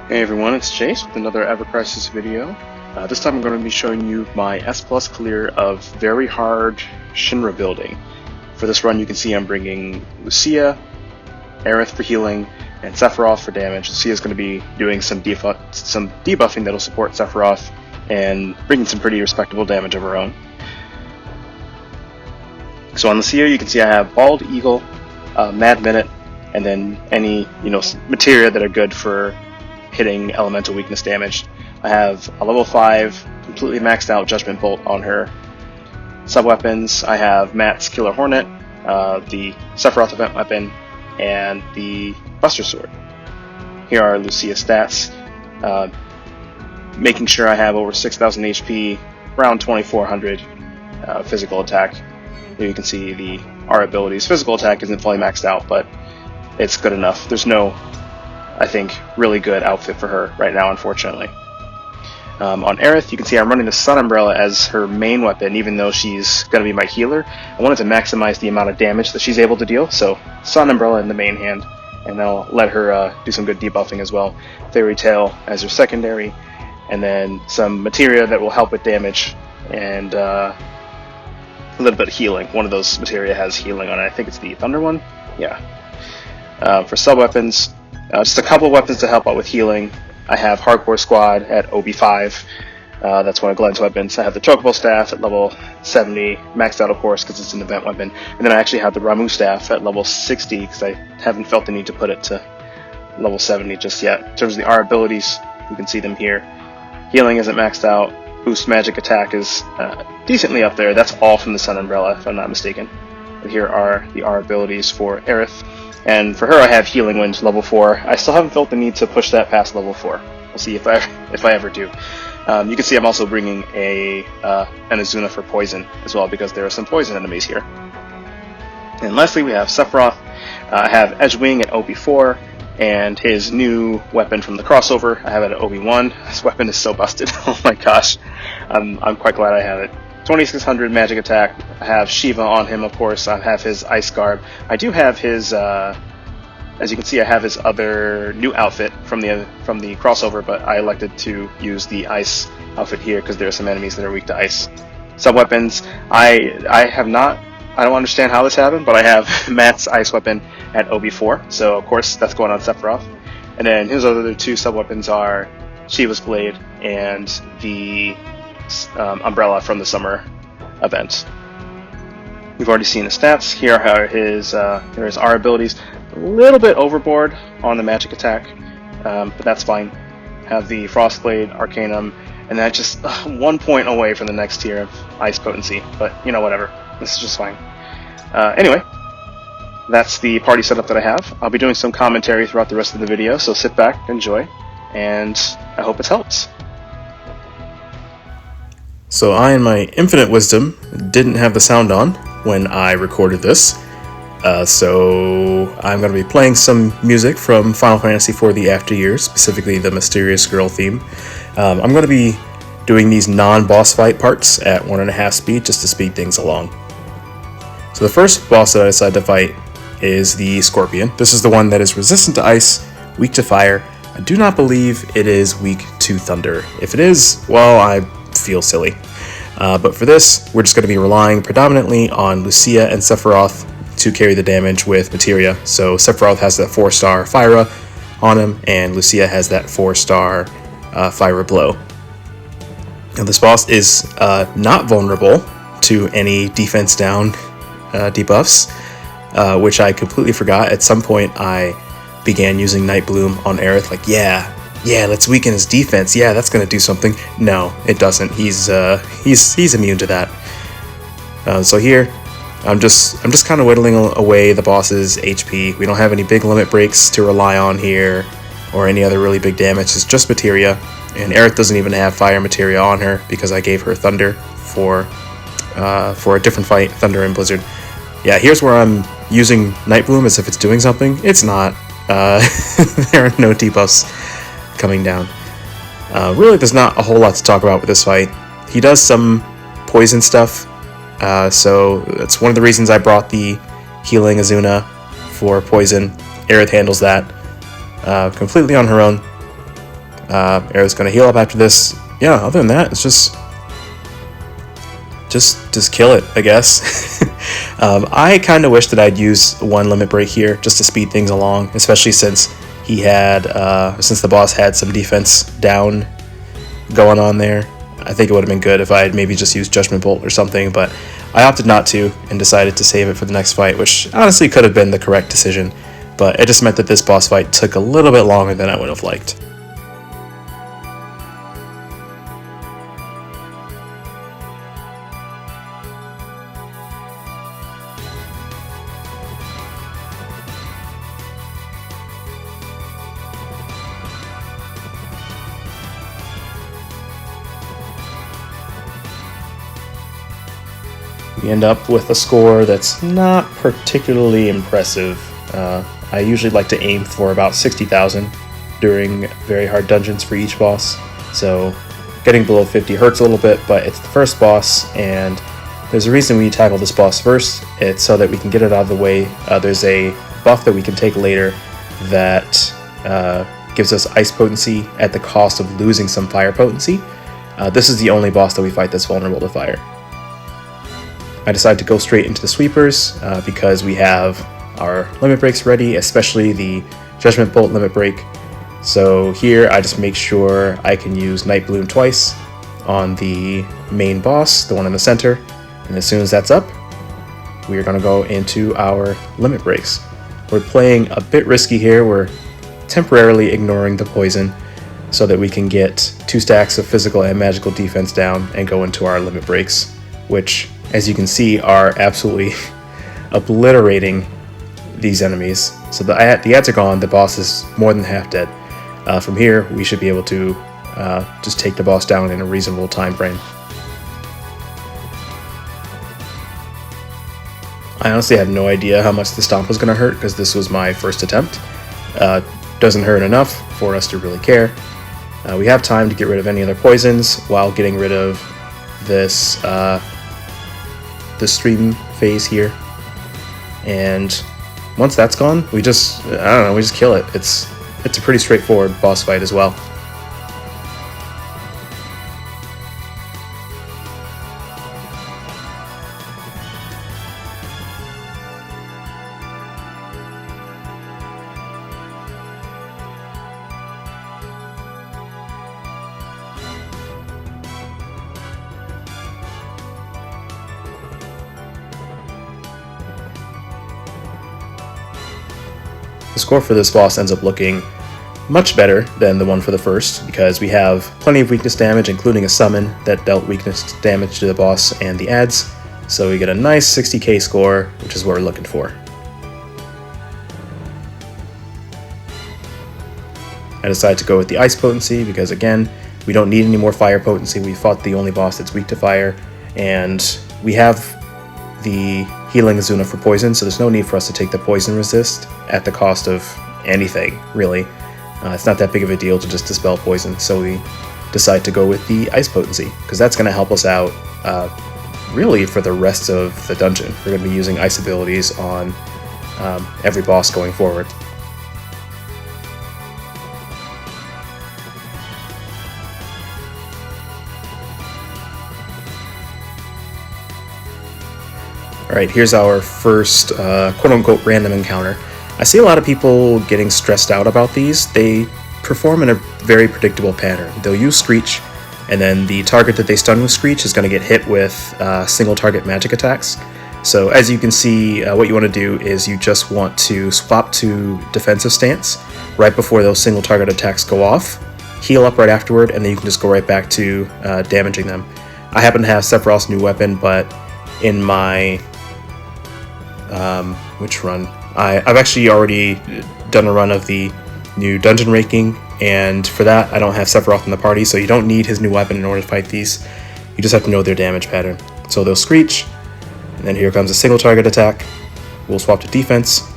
Hey everyone, it's Chase with another Ever Crisis video. This time I'm going to be showing you my S+ clear of very hard Shinra building. For this run you can see I'm bringing Lucia, Aerith for healing, and Sephiroth for damage. Lucia's going to be doing some debuffing that'll support Sephiroth and bringing some pretty respectable damage of her own. So on Lucia you can see I have Bald Eagle, Mad Minute, and then any materia that are good for hitting elemental weakness damage. I have a level 5 completely maxed out Judgment Bolt on her. Sub-weapons, I have Matt's Killer Hornet, the Sephiroth event weapon, and the Buster Sword. Here are Lucia's stats. Making sure I have over 6,000 HP, around 2,400 physical attack. Here you can see our abilities. Physical attack isn't fully maxed out, but it's good enough. There's no, I think, really good outfit for her right now, unfortunately. On Aerith, you can see I'm running the Sun Umbrella as her main weapon, even though she's going to be my healer. I wanted to maximize the amount of damage that she's able to deal, so Sun Umbrella in the main hand, and that'll let her do some good debuffing as well. Fairy Tail as her secondary, and then some materia that will help with damage, and a little bit of healing. One of those materia has healing on it. I think it's the Thunder one? Yeah. For sub-weapons, just a couple of weapons to help out with healing. I have Hardcore Squad at OB5. That's one of Glenn's weapons. I have the Chocobo Staff at level 70, maxed out of course because it's an event weapon. And then I actually have the Ramu Staff at level 60 because I haven't felt the need to put it to level 70 just yet. In terms of our abilities, you can see them here. Healing isn't maxed out. Boost Magic Attack is decently up there. That's all from the Sun Umbrella, if I'm not mistaken. But here are the R abilities for Aerith. And for her I have Healing Wind level 4. I still haven't felt the need to push that past level 4. We'll see if I ever do. You can see I'm also bringing an Azuna for poison as well, because there are some poison enemies here. And lastly we have Sephiroth. I have Edgewing at OB4, and his new weapon from the crossover I have it at OB1. This weapon is so busted. Oh my gosh. I'm quite glad I have it. 2600 magic attack. I have Shiva on him, of course. I have his ice garb. I do have his, as you can see, I have his other new outfit from the crossover, but I elected to use the ice outfit here because there are some enemies that are weak to ice. Sub-weapons, I don't understand how this happened, but I have Matt's ice weapon at OB4, so of course that's going on Sephiroth. And then his other two sub-weapons are Shiva's Blade and the Umbrella from the summer event. We've already seen the stats. Here are his R abilities. A little bit overboard on the magic attack, but that's fine. Have the Frostblade, Arcanum, and that's just 1 point away from the next tier of ice potency, but whatever. This is just fine. Anyway, that's the party setup that I have. I'll be doing some commentary throughout the rest of the video, so sit back, enjoy, and I hope it helps. So I, in my infinite wisdom, didn't have the sound on when I recorded this. So I'm going to be playing some music from Final Fantasy IV The After Years, specifically the Mysterious Girl theme. I'm going to be doing these non-boss fight parts at 1.5 speed just to speed things along. So the first boss that I decided to fight is the Scorpion. This is the one that is resistant to ice, weak to fire. I do not believe it is weak to thunder. If it is, well, I feel silly. But for this, we're just going to be relying predominantly on Lucia and Sephiroth to carry the damage with materia. So Sephiroth has that 4-star Fyra on him, and Lucia has that 4-star Fyra Blow. Now this boss is not vulnerable to any defense down debuffs, which I completely forgot. At some point I began using Night Bloom on Aerith, like, yeah, let's weaken his defense. Yeah, that's gonna do something. No, it doesn't. He's immune to that. So here, I'm just kind of whittling away the boss's HP. We don't have any big limit breaks to rely on here, or any other really big damage. It's just materia, and Aerith doesn't even have fire materia on her because I gave her thunder for a different fight, Thunder and Blizzard. Yeah, here's where I'm using Night Bloom as if it's doing something. It's not. There are no debuffs coming down. Really, there's not a whole lot to talk about with this fight. He does some poison stuff, so that's one of the reasons I brought the healing Azuna for poison. Aerith handles that completely on her own. Aerith's gonna heal up after this. Yeah, other than that, it's just kill it, I guess. I kind of wish that I'd use one limit break here just to speed things along, especially since he had, since the boss had some defense down going on there. I think it would have been good if I had maybe just used Judgment Bolt or something, but I opted not to and decided to save it for the next fight, which honestly could have been the correct decision, but it just meant that this boss fight took a little bit longer than I would have liked. We end up with a score that's not particularly impressive. I usually like to aim for about 60,000 during very hard dungeons for each boss, so getting below 50 hurts a little bit, but it's the first boss, and there's a reason we tackle this boss first. It's so that we can get it out of the way. There's a buff that we can take later that gives us ice potency at the cost of losing some fire potency. This is the only boss that we fight that's vulnerable to fire. I decided to go straight into the sweepers because we have our limit breaks ready, especially the Judgment Bolt limit break. So here I just make sure I can use Night Bloom twice on the main boss, the one in the center, and as soon as that's up, we are going to go into our limit breaks. We're playing a bit risky here. We're temporarily ignoring the poison so that we can get 2 stacks of physical and magical defense down and go into our limit breaks, which, as you can see, are absolutely obliterating these enemies. So the ads are gone, the boss is more than half dead. From here, we should be able to just take the boss down in a reasonable time frame. I honestly had no idea how much the stomp was going to hurt because this was my first attempt. Doesn't hurt enough for us to really care. We have time to get rid of any other poisons while getting rid of this the stream phase here, and once that's gone, we just kill it. It's a pretty straightforward boss fight as well. The score for this boss ends up looking much better than the one for the first, because we have plenty of weakness damage, including a summon that dealt weakness damage to the boss and the ads, so we get a nice 60k score, which is what we're looking for. I decided to go with the ice potency because, again, we don't need any more fire potency. We fought the only boss that's weak to fire, and we have the healing Azuna for poison, so there's no need for us to take the poison resist at the cost of anything, really. It's not that big of a deal to just dispel poison, so we decide to go with the ice potency, because that's going to help us out really for the rest of the dungeon. We're going to be using ice abilities on every boss going forward. Alright, here's our first quote-unquote random encounter. I see a lot of people getting stressed out about these. They perform in a very predictable pattern. They'll use Screech, and then the target that they stun with Screech is going to get hit with single target magic attacks. So as you can see, what you want to do is you just want to swap to defensive stance right before those single target attacks go off, heal up right afterward, and then you can just go right back to damaging them. I happen to have Sephiroth's new weapon, but in my which run? I've actually already done a run of the new dungeon raking, and for that I don't have Sephiroth in the party, so you don't need his new weapon in order to fight these. You just have to know their damage pattern. So they'll Screech, and then here comes a single target attack. We'll swap to defense,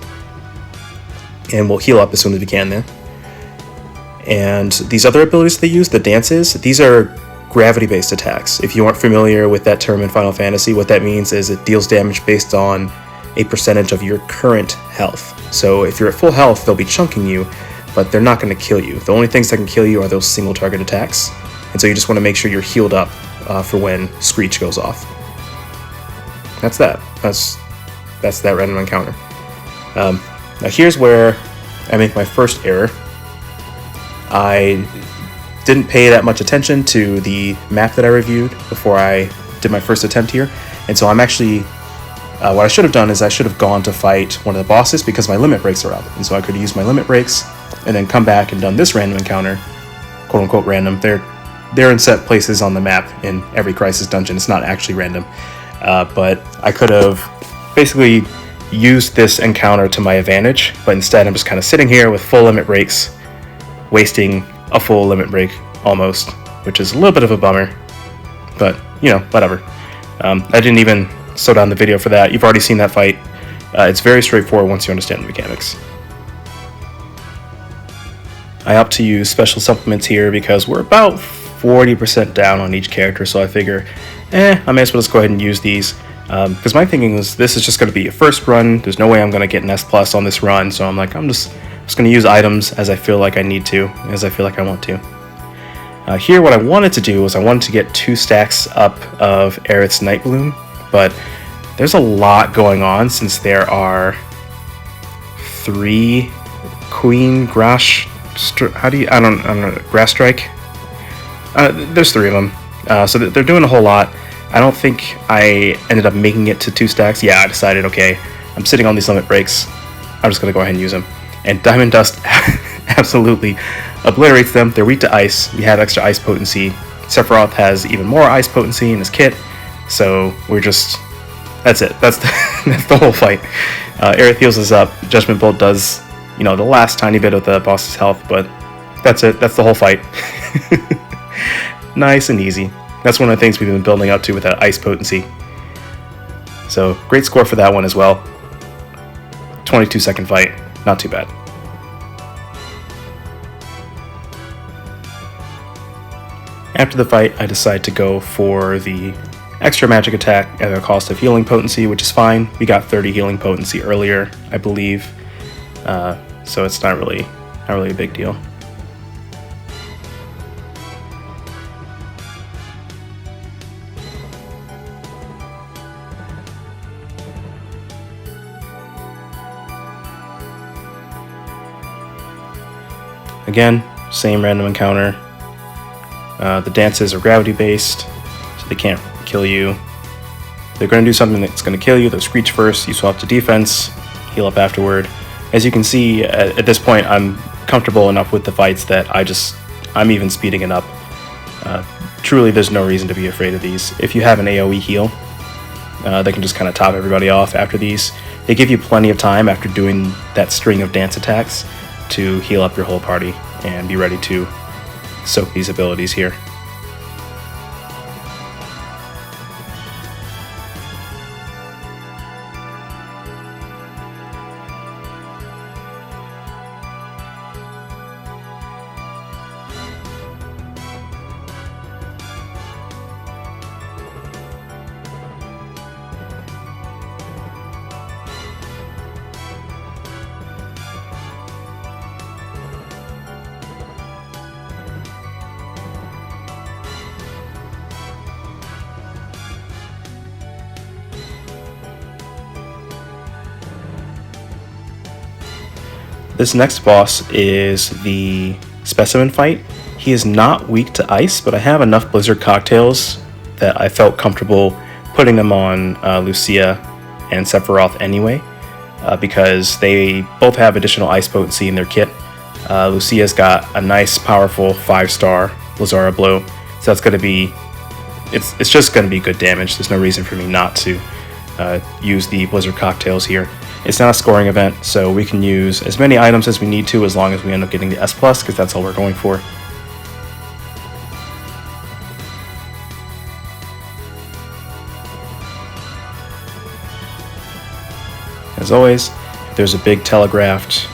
and we'll heal up as soon as we can then. And these other abilities they use, the dances, these are gravity-based attacks. If you aren't familiar with that term in Final Fantasy, what that means is it deals damage based on a percentage of your current health. So if you're at full health, they'll be chunking you, but they're not going to kill you. The only things that can kill you are those single target attacks, and so you just want to make sure you're healed up for when Screech goes off. That's that. That's that random encounter. Now here's where I make my first error. I didn't pay that much attention to the map that I reviewed before I did my first attempt here, and so I'm actually, what I should have done is I should have gone to fight one of the bosses because my limit breaks are up, and so I could use my limit breaks and then come back and done this random encounter, quote unquote random. They're in set places on the map in every Crisis dungeon. It's not actually random, but I could have basically used this encounter to my advantage, but instead I'm just kind of sitting here with full limit breaks, wasting a full limit break almost, which is a little bit of a bummer, but you know, whatever. I didn't even slow down the video for that. You've already seen that fight. It's very straightforward once you understand the mechanics. I opt to use special supplements here because we're about 40% down on each character, so I figure, I may as well just go ahead and use these. Because my thinking was this is just going to be a first run. There's no way I'm going to get an S+ on this run, so I'm like, I'm just going to use items as I feel like I need to, as I feel like I want to. Here, what I wanted to do was I wanted to get 2 stacks up of Aerith's Night Bloom, but there's a lot going on since there are 3 Queen Grass. I don't know, Grass Strike. There's 3 of them, so they're doing a whole lot. I don't think I ended up making it to 2 stacks. Yeah, I decided, okay, I'm sitting on these limit breaks. I'm just going to go ahead and use them. And Diamond Dust absolutely obliterates them. They're weak to ice. We have extra ice potency. Sephiroth has even more ice potency in his kit. So we're just... That's it. That's the whole fight. Aerith heals us up. Judgment Bolt does, you know, the last tiny bit of the boss's health, but that's it. That's the whole fight. Nice and easy. That's one of the things we've been building up to with that ice potency. So, great score for that one as well. 22-second fight. Not too bad. After the fight, I decide to go for the extra magic attack at a cost of healing potency, which is fine. We got 30 healing potency earlier, I believe. So it's not really a big deal. Again, same random encounter. The dances are gravity based, so they can't kill you. They're going to do something that's going to kill you. They'll Screech first, you swap to defense, heal up afterward. As you can see, at this point, I'm comfortable enough with the fights that I'm even speeding it up. Truly, there's no reason to be afraid of these. If you have an AoE heal, they can just kind of top everybody off after these. They give you plenty of time after doing that string of dance attacks to heal up your whole party and be ready to soak these abilities here. This next boss is the Specimen fight. He is not weak to ice, but I have enough Blizzard cocktails that I felt comfortable putting them on Lucia and Sephiroth anyway, because they both have additional ice potency in their kit. Lucia's got a nice, powerful 5-star Lazara blow, so that's going to be, it's just going to be good damage. There's no reason for me not to use the Blizzard cocktails here. It's not a scoring event, so we can use as many items as we need to as long as we end up getting the S+, because that's all we're going for. As always, if there's a big telegraphed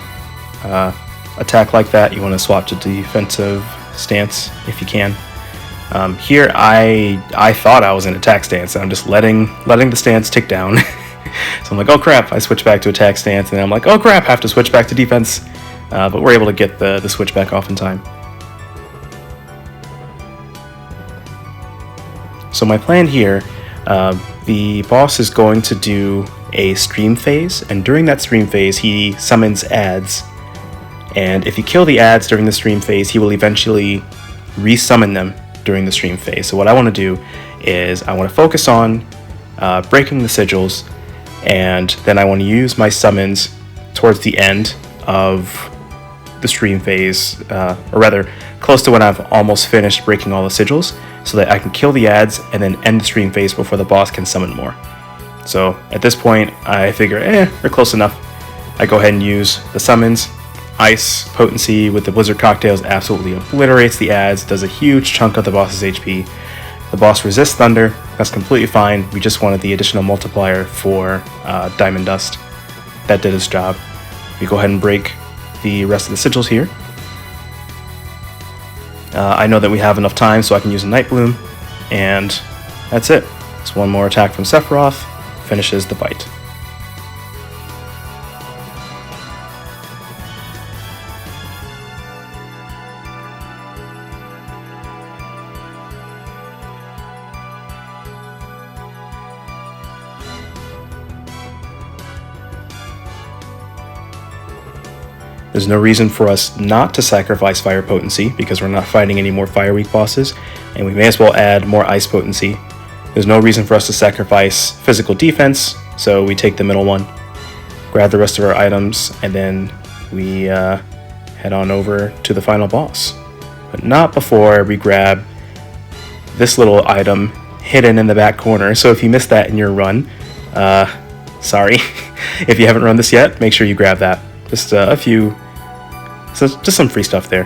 attack like that, you want to swap to defensive stance if you can. Here, I thought I was in attack stance, and I'm just letting the stance tick down. So I'm like, oh crap, I switch back to attack stance, and then I'm like, oh crap, I have to switch back to defense. but we're able to get the switch back off in time. So my plan here, the boss is going to do a stream phase, and during that stream phase he summons ads, and if you kill the ads during the stream phase, he will eventually resummon them during the stream phase. So what I want to do is I want to focus on breaking the sigils, and then I want to use my summons towards the end of the stream phase, or rather close to when I've almost finished breaking all the sigils, so that I can kill the ads and then end the stream phase before the boss can summon more. So at this point I figure, we're close enough. I go ahead and use the summons. Ice potency with the Blizzard cocktails absolutely obliterates the ads, does a huge chunk of the boss's HP. The boss resists thunder, that's completely fine. We just wanted the additional multiplier for Diamond Dust. That did its job. We go ahead and break the rest of the sigils here. I know that we have enough time, so I can use a Night Bloom, and that's it. It's one more attack from Sephiroth, finishes the fight. There's no reason for us not to sacrifice fire potency because we're not fighting any more fire weak bosses, and we may as well add more ice potency. There's no reason for us to sacrifice physical defense, so we take the middle one, grab the rest of our items, and then we head on over to the final boss. But not before we grab this little item hidden in the back corner. So if you missed that in your run, sorry. If you haven't run this yet, make sure you grab that. Just just some free stuff there.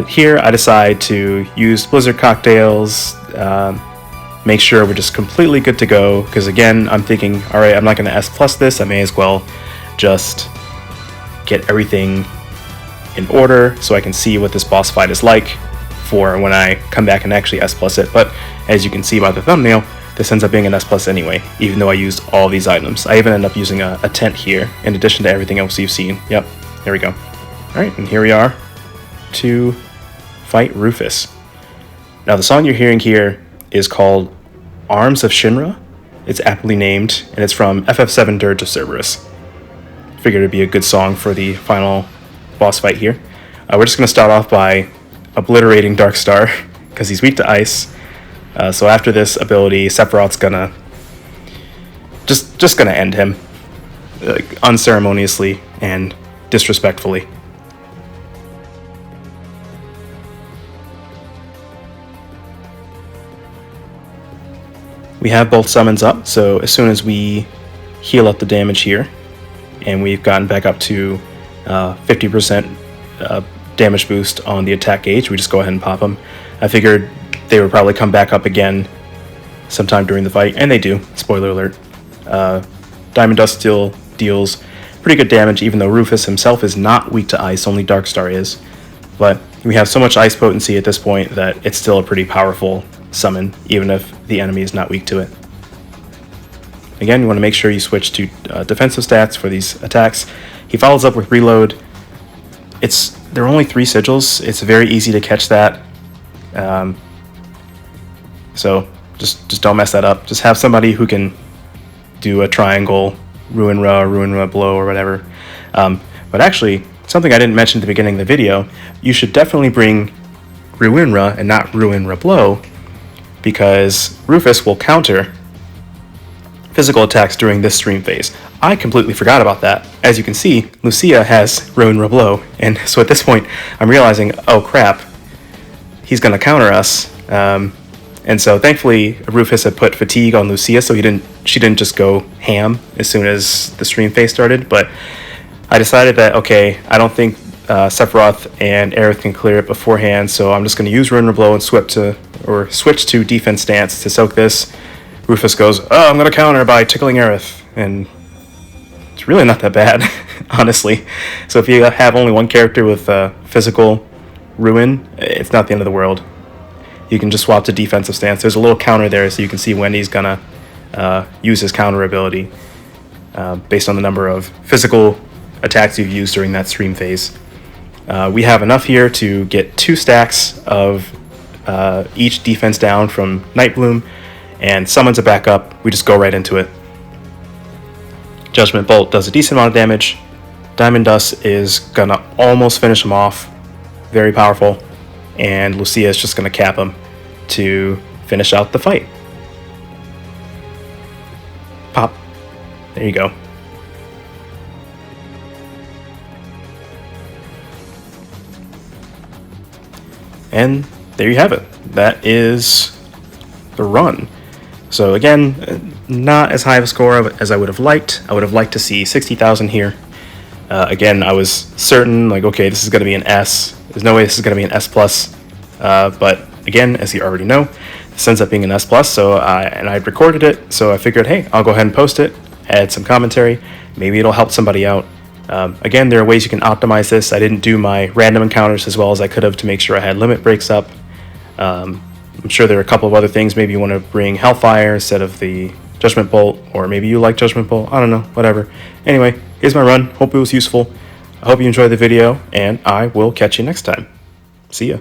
Here I decide to use Blizzard cocktails, make sure we're just completely good to go, because again, I'm thinking, alright, I'm not going to S plus this, I may as well just get everything in order so I can see what this boss fight is like for when I come back and actually S plus it. But as you can see by the thumbnail, this ends up being an S plus anyway, even though I used all these items. I even end up using a tent here, in addition to everything else you've seen. Yep, there we go. Alright, and here we are to fight Rufus. Now the song you're hearing here is called Arms of Shinra. It's aptly named, and it's from FF7 Dirge of Cerberus. Figured it'd be a good song for the final boss fight here. We're just going to start off by obliterating Darkstar, because he's weak to ice. So after this ability, Sephiroth's gonna just gonna end him, unceremoniously and disrespectfully. We have both summons up, so as soon as we heal up the damage here, and we've gotten back up to 50% damage boost on the attack gauge, we just go ahead and pop them. I figured they would probably come back up again sometime during the fight, and they do. Spoiler alert. Diamond Dust still deals pretty good damage, even though Rufus himself is not weak to ice, only Darkstar is. But we have so much ice potency at this point that it's still a pretty powerful summon, even if the enemy is not weak to it. Again, you want to make sure you switch to defensive stats for these attacks. He follows up with Reload. There are only 3 sigils. It's very easy to catch that. So just don't mess that up. Just have somebody who can do a triangle, Ruin-Ra blow, or whatever. But actually, something I didn't mention at the beginning of the video, you should definitely bring Ruin-Ra and not Ruin-Ra blow, because Rufus will counter physical attacks during this stream phase. I completely forgot about that. As you can see, Lucia has Ruin-Ra blow, and so at this point, I'm realizing, oh crap, he's going to counter us. And so thankfully Rufus had put fatigue on Lucia, so she didn't just go ham as soon as the stream phase started. But I decided that, okay, I don't think Sephiroth and Aerith can clear it beforehand, so I'm just going to use Ruin-Ra blow and switch to defense stance to soak this. Rufus goes, oh, I'm going to counter by tickling Aerith, and it's really not that bad, honestly. So if you have only one character with physical ruin, it's not the end of the world. You can just swap to defensive stance. There's a little counter there, so you can see when he's gonna use his counter ability based on the number of physical attacks you've used during that stream phase. We have enough here to get 2 stacks of each defense down from Nightbloom, and Summon's a backup. We just go right into it. Judgment Bolt does a decent amount of damage. Diamond Dust is gonna almost finish him off. Very powerful. And Lucia is just gonna cap him to finish out the fight. Pop. There you go. And there you have it. That is the run. So again, not as high of a score as I would have liked. I would have liked to see 60,000 here. Again, I was certain, like, okay, this is going to be an S. There's no way this is going to be an S+. But again, as you already know, this ends up being an S+, so and I'd recorded it, so I figured, hey, I'll go ahead and post it, add some commentary. Maybe it'll help somebody out. Again, there are ways you can optimize this. I didn't do my random encounters as well as I could have to make sure I had limit breaks up. I'm sure there are a couple of other things. Maybe you want to bring Hellfire instead of the Judgment Bolt, or maybe you like Judgment Bolt. I don't know, whatever. Anyway, here's my run. Hope it was useful. I hope you enjoyed the video, and I will catch you next time. See ya.